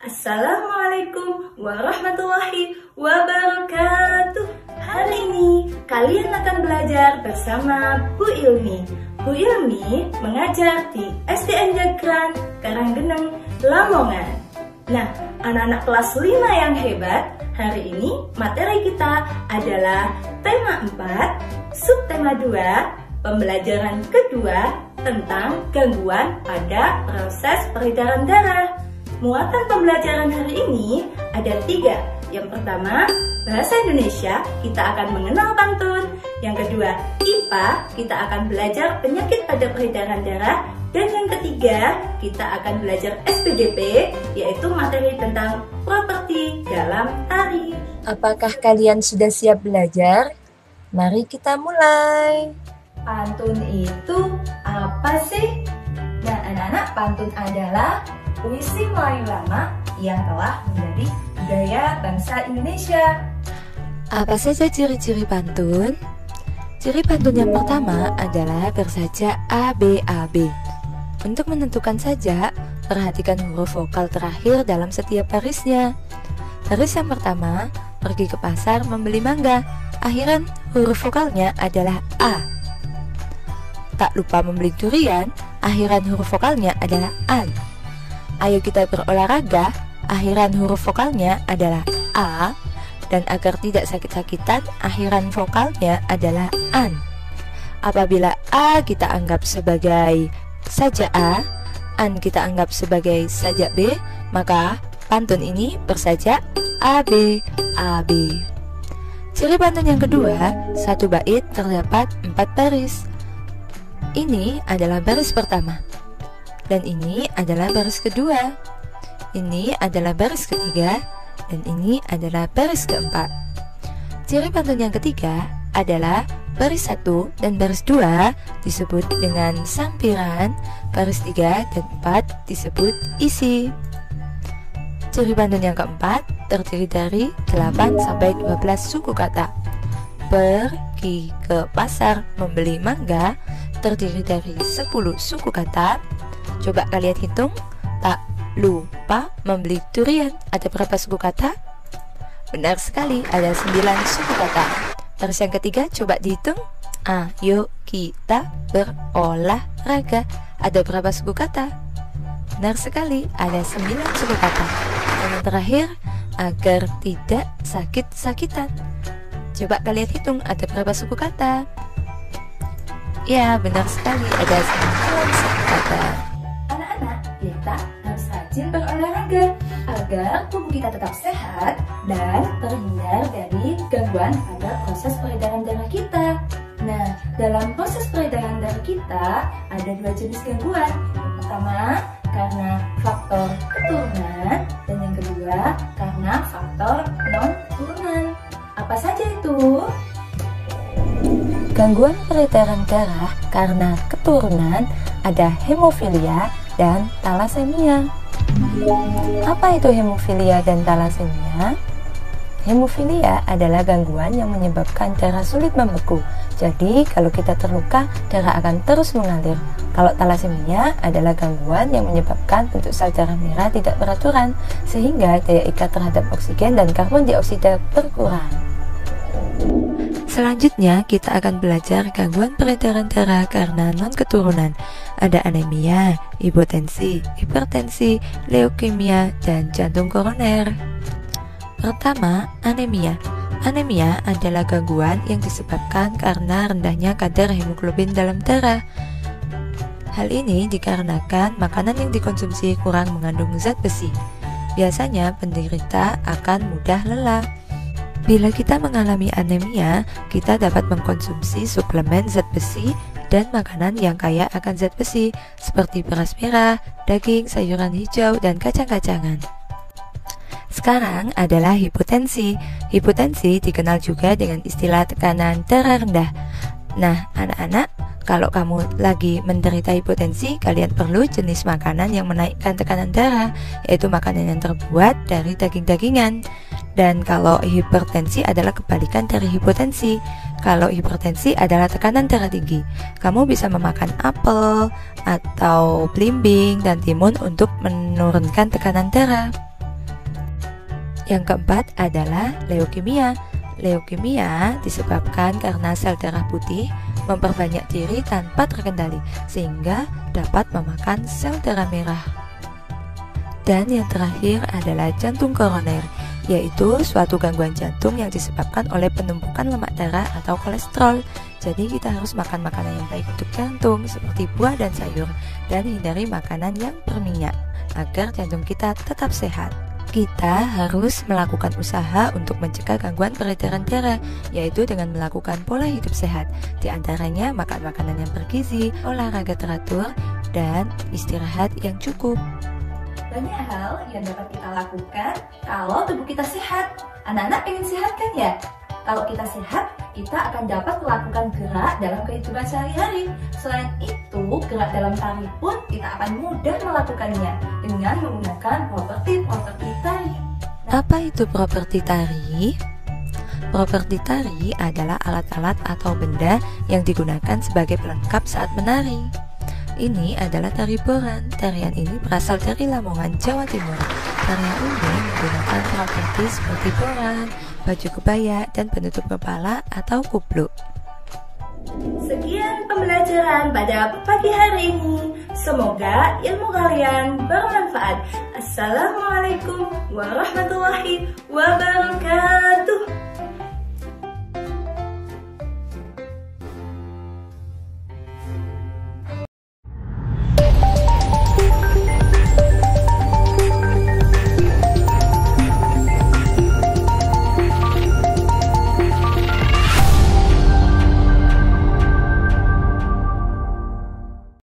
Assalamualaikum warahmatullahi wabarakatuh. Hari ini kalian akan belajar bersama Bu Ilmi. Bu Ilmi mengajar di SDN Jagran, Karanggeneng, Lamongan. Nah, anak-anak kelas 5 yang hebat, hari ini materi kita adalah tema 4, subtema 2, pembelajaran kedua tentang gangguan pada proses peredaran darah. Muatan pembelajaran hari ini ada 3. Yang pertama, bahasa Indonesia, kita akan mengenal pantun. Yang kedua, IPA, kita akan belajar penyakit pada peredaran darah. Dan yang ketiga, kita akan belajar SPDP, yaitu materi tentang properti dalam tari. Apakah kalian sudah siap belajar? Mari kita mulai. Pantun itu apa sih? Nah, anak-anak, pantun adalah puisi Melayu lama yang telah menjadi budaya bangsa Indonesia. Apa saja ciri-ciri pantun? Ciri pantun yang pertama adalah bersaja ABAB. Untuk menentukan saja, perhatikan huruf vokal terakhir dalam setiap barisnya. Baris yang pertama, pergi ke pasar membeli mangga. Akhiran huruf vokalnya adalah A. Tak lupa membeli durian, akhiran huruf vokalnya adalah AN. Ayo kita berolahraga, akhiran huruf vokalnya adalah A, dan agar tidak sakit-sakitan, akhiran vokalnya adalah AN. Apabila A kita anggap sebagai saja A, AN kita anggap sebagai saja B, maka pantun ini bersaja AB, AB. Ciri pantun yang kedua, satu bait terdapat 4 baris. Ini adalah baris pertama. Dan ini adalah baris kedua. Ini adalah baris ketiga. Dan ini adalah baris keempat. Ciri pantun yang ketiga adalah baris 1 dan baris 2 disebut dengan sampiran, baris 3 dan 4 disebut isi. Ciri pantun yang keempat terdiri dari 8-12 suku kata. Pergi ke pasar membeli mangga terdiri dari 10 suku kata. Coba kalian hitung, tak lupa membeli durian. Ada berapa suku kata? Benar sekali, ada 9 suku kata. Baris yang ketiga, coba dihitung. Ayo kita berolahraga. Ada berapa suku kata? Benar sekali, ada 9 suku kata. Dan yang terakhir, agar tidak sakit-sakitan. Coba kalian hitung, ada berapa suku kata? Ya, benar sekali, ada 9 suku kata. Kita harus rajin berolahraga agar tubuh kita tetap sehat dan terhindar dari gangguan pada proses peredaran darah kita. Nah, dalam proses peredaran darah kita ada 2 jenis gangguan. Yang pertama karena faktor keturunan dan yang kedua karena faktor non-turunan. Apa saja itu? Gangguan peredaran darah karena keturunan ada hemofilia dan talasemia. Apa itu hemofilia dan talasemia? Hemofilia adalah gangguan yang menyebabkan darah sulit membeku. Jadi, kalau kita terluka, darah akan terus mengalir. Kalau talasemia adalah gangguan yang menyebabkan bentuk sel darah merah tidak beraturan, sehingga daya ikat terhadap oksigen dan karbon dioksida berkurang. Selanjutnya kita akan belajar gangguan peredaran darah karena non-keturunan. Ada anemia, hipotensi, hipertensi, leukemia, dan jantung koroner. Pertama, anemia. Anemia adalah gangguan yang disebabkan karena rendahnya kadar hemoglobin dalam darah. Hal ini dikarenakan makanan yang dikonsumsi kurang mengandung zat besi. Biasanya penderita akan mudah lelah. Bila kita mengalami anemia, kita dapat mengkonsumsi suplemen zat besi dan makanan yang kaya akan zat besi seperti beras merah, daging, sayuran hijau, dan kacang-kacangan. Sekarang adalah hipotensi. Hipotensi dikenal juga dengan istilah tekanan darah rendah. Nah, anak-anak, kalau kamu lagi menderita hipotensi, kalian perlu jenis makanan yang menaikkan tekanan darah, yaitu makanan yang terbuat dari daging-dagingan. Dan kalau hipertensi adalah kebalikan dari hipotensi. Kalau hipertensi adalah tekanan darah tinggi. Kamu bisa memakan apel atau belimbing dan timun untuk menurunkan tekanan darah. Yang keempat adalah leukemia. Leukemia disebabkan karena sel darah putih memperbanyak diri tanpa terkendali sehingga dapat memakan sel darah merah. Dan yang terakhir adalah jantung koroner, yaitu suatu gangguan jantung yang disebabkan oleh penumpukan lemak darah atau kolesterol. Jadi kita harus makan makanan yang baik untuk jantung seperti buah dan sayur, dan hindari makanan yang berminyak agar jantung kita tetap sehat. Kita harus melakukan usaha untuk mencegah gangguan peredaran darah, yaitu dengan melakukan pola hidup sehat, di antaranya makan makanan yang bergizi, olahraga teratur, dan istirahat yang cukup. Banyak hal yang dapat kita lakukan kalau tubuh kita sehat. Anak-anak pengen sehat kan ya? Kalau kita sehat, kita akan dapat melakukan gerak dalam kehidupan sehari-hari. Selain itu, gerak dalam tari pun kita akan mudah melakukannya dengan menggunakan properti tari. Apa itu properti tari? Properti tari adalah alat-alat atau benda yang digunakan sebagai pelengkap saat menari. Ini adalah tari boran. Tarian ini berasal dari Lamongan, Jawa Timur. Tarian ini menggunakan properti seperti boran, baju kebaya, dan penutup kepala atau kupluk. Sekian pembelajaran pada pagi hari ini. Semoga ilmu kalian bermanfaat. Assalamualaikum warahmatullahi wabarakatuh.